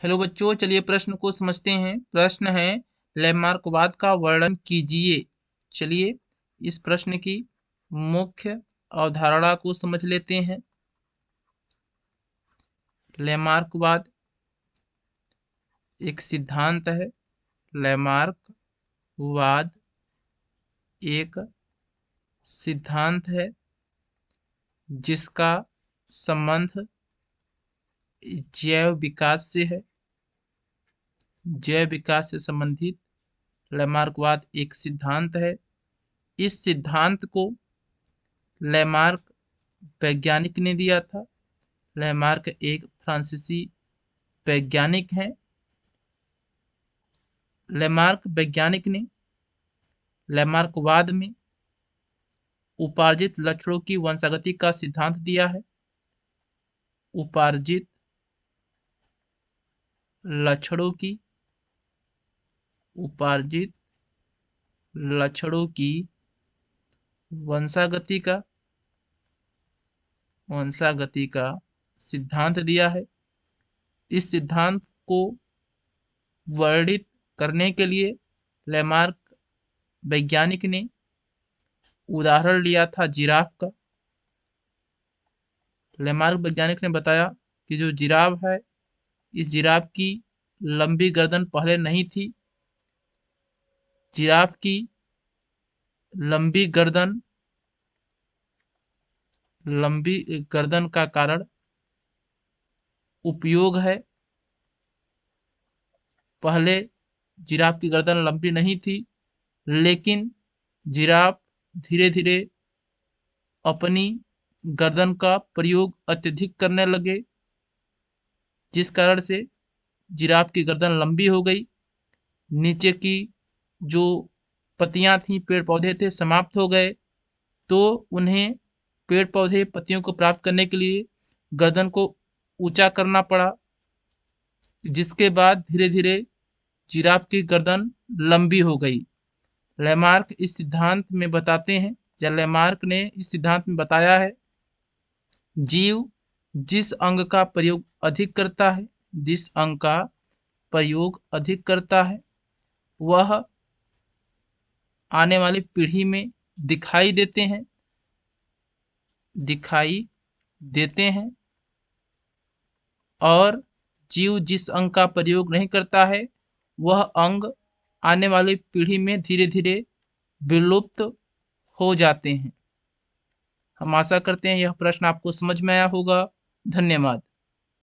Hello बच्चों, चलिए प्रश्न को समझते हैं। प्रश्न है लैमार्कवाद का वर्णन कीजिए। चलिए इस प्रश्न की मुख्य अवधारणा को समझ लेते हैं। लैमार्कवाद एक सिद्धांत है। लैमार्कवाद एक सिद्धांत है जिसका संबंध जैव विकास से है। जैव विकास से संबंधित लैमार्कवाद एक सिद्धांत है। इस सिद्धांत को लैमार्क वैज्ञानिक ने दिया था। लैमार्क एक फ्रांसीसी वैज्ञानिक हैं। लैमार्क वैज्ञानिक ने लैमार्कवाद में उपार्जित लक्षणों की वंशागति का सिद्धांत दिया है। उपार्जित लक्षणों की वंशागति का सिद्धांत दिया है। इस सिद्धांत को वर्णित करने के लिए लैमार्क वैज्ञानिक ने उदाहरण लिया था जिराफ का। लैमार्क वैज्ञानिक ने बताया कि जो जिराफ है, इस जिराफ की लंबी गर्दन पहले नहीं थी। जिराफ की लंबी गर्दन का कारण उपयोग है। पहले जिराफ की गर्दन लंबी नहीं थी, लेकिन जिराफ धीरे धीरे अपनी गर्दन का प्रयोग अत्यधिक करने लगे, जिस कारण से जिराफ की गर्दन लंबी हो गई। नीचे की जो पत्तियां थी, पेड़ पौधे थे, समाप्त हो गए। तो उन्हें पेड़ पौधे पत्तियों को प्राप्त करने के लिए गर्दन को ऊंचा करना पड़ा, जिसके बाद धीरे धीरे जिराफ की गर्दन लंबी हो गई। लैमार्क इस सिद्धांत में बताते हैं, या लैमार्क ने इस सिद्धांत में बताया है, जीव जिस अंग का प्रयोग अधिक करता है वह आने वाली पीढ़ी में दिखाई देते हैं, और जीव जिस अंग का प्रयोग नहीं करता है वह अंग आने वाली पीढ़ी में धीरे धीरे विलुप्त हो जाते हैं। हम आशा करते हैं यह प्रश्न आपको समझ में आया होगा। धन्यवाद।